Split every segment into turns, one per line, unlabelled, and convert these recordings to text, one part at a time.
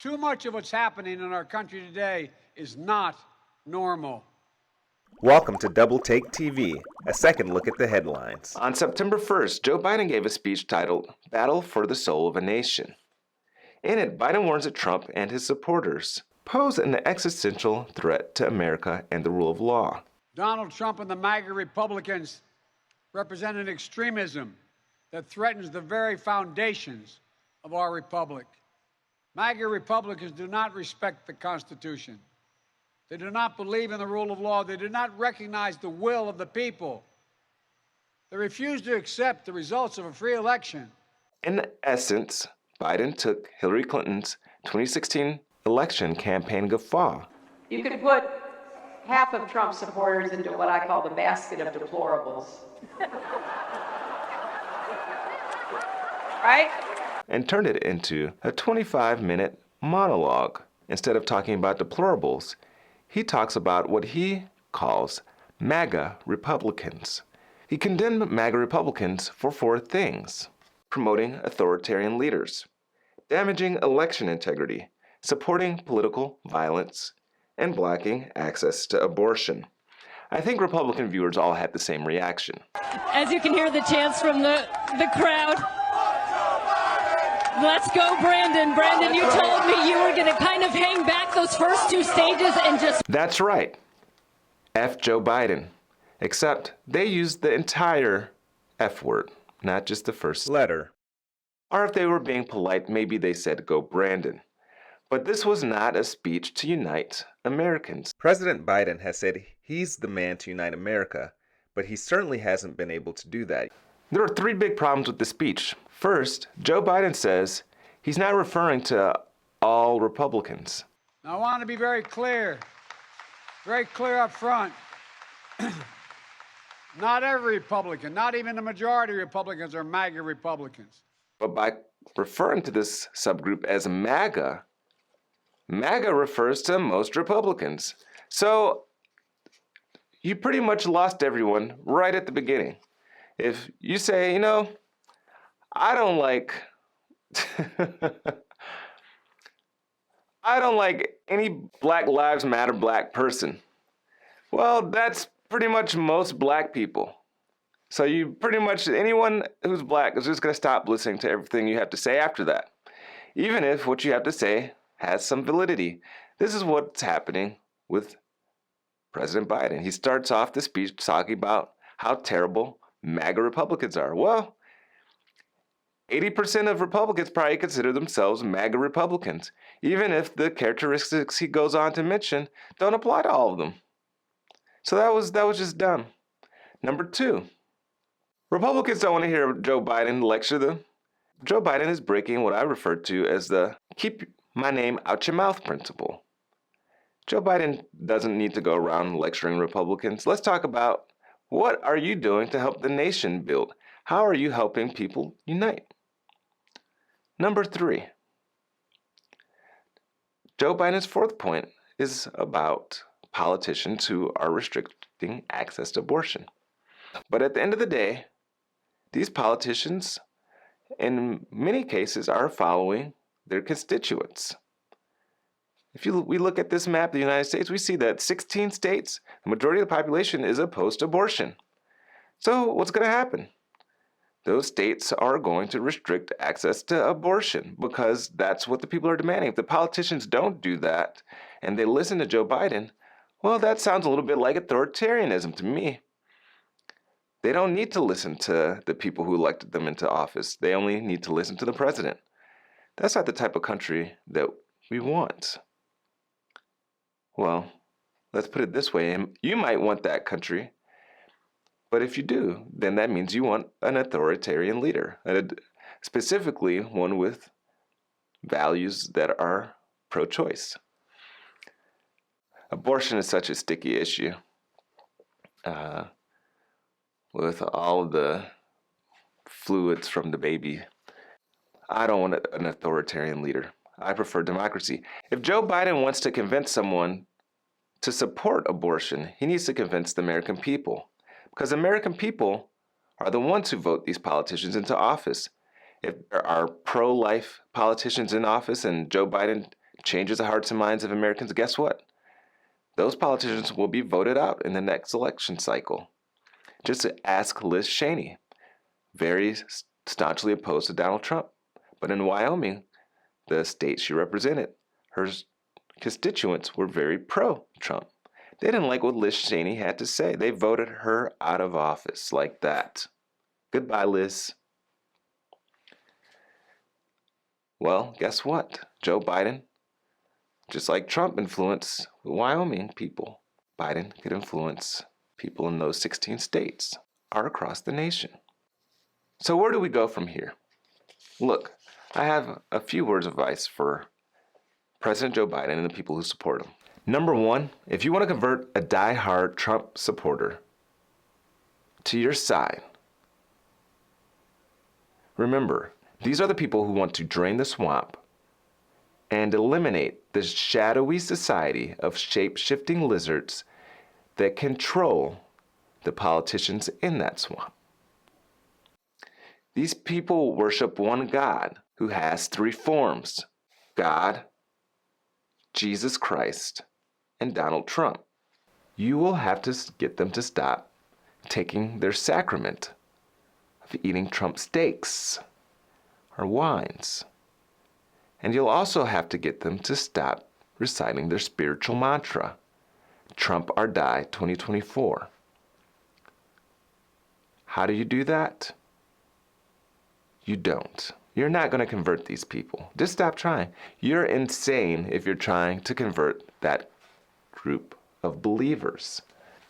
Too much of what's happening in our country today is not normal.
Welcome to Double Take TV, a second look at the headlines.
On September 1st, Joe Biden gave a speech titled Battle for the Soul of a Nation. In it, Biden warns that Trump and his supporters pose an existential threat to America and the rule of law.
Donald Trump and the MAGA Republicans represent an extremism that threatens the very foundations of our republic. MAGA Republicans do not respect the Constitution. They do not believe in the rule of law. They do not recognize the will of the people. They refuse to accept the results of a free election.
In essence, Biden took Hillary Clinton's 2016 election campaign guffaw.
You could put half of Trump's supporters into what I call the basket of deplorables. Right?
And turned it into a 25-minute monologue. Instead of talking about deplorables, he talks about what he calls MAGA Republicans. He condemned MAGA Republicans for 4 things: promoting authoritarian leaders, damaging election integrity, supporting political violence, and blocking access to abortion. I think Republican viewers all had the same reaction.
As you can hear the chants from the crowd. Let's go, Brandon. Brandon, you told me you were going to kind of hang back those first 2 stages and just...
That's right. F Joe Biden. Except they used the entire F word, not just the first letter. Or if they were being polite, maybe they said, go Brandon. But this was not a speech to unite Americans.
President Biden has said he's the man to unite America, but he certainly hasn't been able to do that.
There are 3 big problems with the speech. First, Joe Biden says he's not referring to all Republicans.
Now, I want to be very clear up front. Not every Republican, not even the majority of Republicans are MAGA Republicans.
But by referring to this subgroup as MAGA, MAGA refers to most Republicans. So you pretty much lost everyone right at the beginning. If you say, I don't like any Black Lives Matter black person. Well, that's pretty much most black people. So you pretty much, anyone who's black is just going to stop listening to everything you have to say after that. Even if what you have to say has some validity. This is what's happening with President Biden. He starts off the speech talking about how terrible MAGA Republicans are. Well, 80% of Republicans probably consider themselves MAGA Republicans, even if the characteristics he goes on to mention don't apply to all of them. So that was just dumb. Number 2, Republicans don't want to hear Joe Biden lecture them. Joe Biden is breaking what I refer to as the keep my name out your mouth principle. Joe Biden doesn't need to go around lecturing Republicans. Let's talk about what are you doing to help the nation build? How are you helping people unite? Number 3, Joe Biden's 4th point is about politicians who are restricting access to abortion. But at the end of the day, these politicians, in many cases, are following their constituents. If we look at this map of the United States, we see that 16 states, the majority of the population is opposed to abortion. So what's going to happen? Those states are going to restrict access to abortion because that's what the people are demanding. If the politicians don't do that and they listen to Joe Biden, well, that sounds a little bit like authoritarianism to me. They don't need to listen to the people who elected them into office. They only need to listen to the president. That's not the type of country that we want. Well, let's put it this way. You might want that country, but if you do, then that means you want an authoritarian leader, specifically one with values that are pro-choice. Abortion is such a sticky issue. With all the fluids from the baby, I don't want an authoritarian leader. I prefer democracy. If Joe Biden wants to convince someone to support abortion, he needs to convince the American people. Because American people are the ones who vote these politicians into office. If there are pro-life politicians in office and Joe Biden changes the hearts and minds of Americans, guess what? Those politicians will be voted out in the next election cycle. Just ask Liz Cheney, very staunchly opposed to Donald Trump. But in Wyoming, the state she represented, her constituents were very pro-Trump. They didn't like what Liz Cheney had to say. They voted her out of office like that. Goodbye, Liz. Well, guess what? Joe Biden, just like Trump influenced Wyoming people, Biden could influence people in those 16 states or across the nation. So where do we go from here? Look, I have a few words of advice for President Joe Biden and the people who support him. Number one, if you want to convert a die-hard Trump supporter to your side, remember, these are the people who want to drain the swamp and eliminate the shadowy society of shape-shifting lizards that control the politicians in that swamp. These people worship one God who has three forms: God, Jesus Christ, and Donald Trump. You will have to get them to stop taking their sacrament of eating Trump steaks or wines. And you'll also have to get them to stop reciting their spiritual mantra, Trump or Die 2024. How do you do that? You don't. You're not going to convert these people. Just stop trying. You're insane if you're trying to convert that group of believers.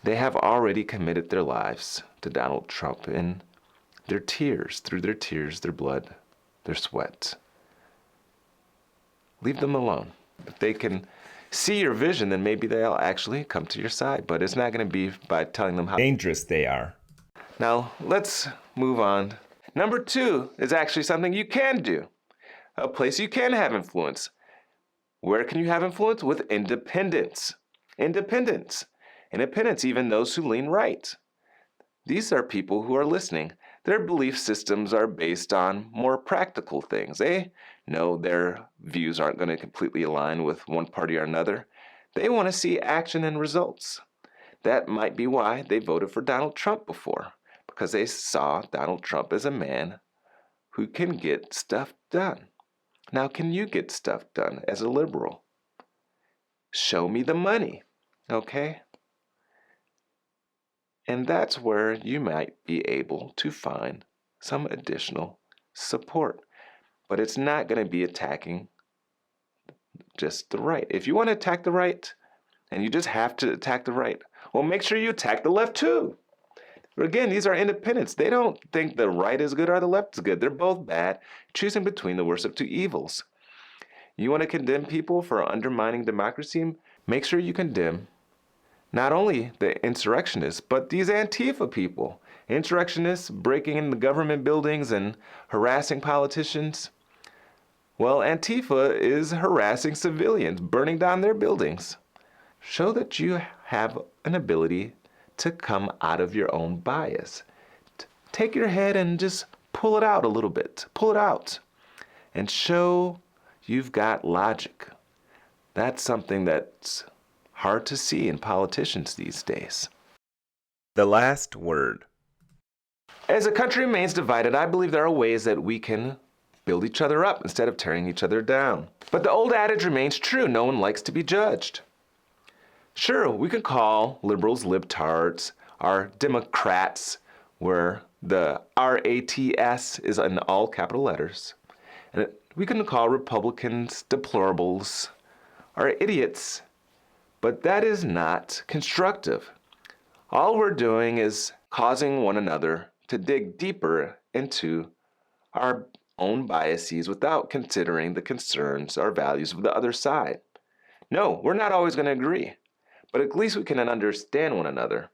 They have already committed their lives to Donald Trump in their tears, through their tears, their blood, their sweat. Leave them alone. If they can see your vision, then maybe they'll actually come to your side. But it's not going to be by telling them how dangerous they are. Now, let's move on. Number two is actually something you can do. A place you can have influence. Where can you have influence? With independents. Independents, even those who lean right. These are people who are listening. Their belief systems are based on more practical things. They know their views aren't going to completely align with one party or another. They want to see action and results. That might be why they voted for Donald Trump before, because they saw Donald Trump as a man who can get stuff done. Now, can you get stuff done as a liberal? Show me the money, okay? And that's where you might be able to find some additional support. But it's not going to be attacking just the right. If you want to attack the right, and you just have to attack the right, well, make sure you attack the left too. Again, these are independents. They don't think the right is good or the left is good. They're both bad, choosing between the worst of two evils. You want to condemn people for undermining democracy? Make sure you condemn not only the insurrectionists, but these Antifa people. Insurrectionists breaking into government buildings and harassing politicians. Well, Antifa is harassing civilians, burning down their buildings. Show that you have an ability to come out of your own bias. Take your head and just pull it out a little bit. Pull it out and show you've got logic. That's something that's hard to see in politicians these days.
The last word.
As the country remains divided, I believe there are ways that we can build each other up instead of tearing each other down. But the old adage remains true: no one likes to be judged. Sure, we can call liberals libtards or Democrats, where the RATS is in all capital letters. And we can call Republicans deplorables or idiots, but that is not constructive. All we're doing is causing one another to dig deeper into our own biases without considering the concerns or values of the other side. No, we're not always going to agree, but at least we can understand one another.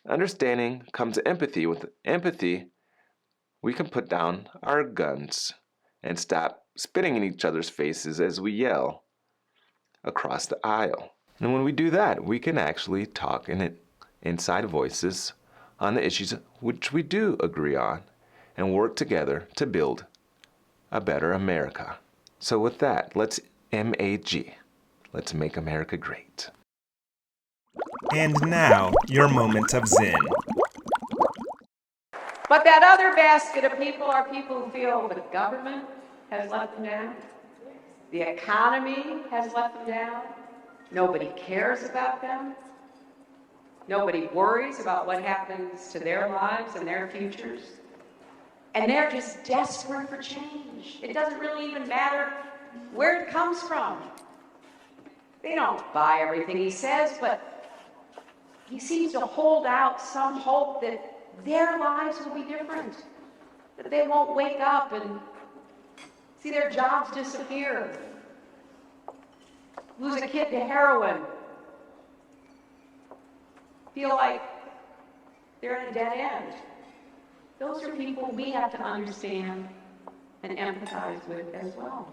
Understanding comes empathy. With empathy, we can put down our guns and stop spitting in each other's faces as we yell across the aisle. And when we do that, we can actually talk in inside voices on the issues which we do agree on and work together to build a better America. So with that, let's MAG. Let's make America great.
And now, your moment of Zen.
But that other basket of people are people who feel the government has let them down, the economy has let them down, nobody cares about them, nobody worries about what happens to their lives and their futures, and they're just desperate for change. It doesn't really even matter where it comes from. They don't buy everything he says, but he seems to hold out some hope that their lives will be different, that they won't wake up and see their jobs disappear, lose a kid to heroin, feel like they're at a dead end. Those are people we have to understand and empathize with as well.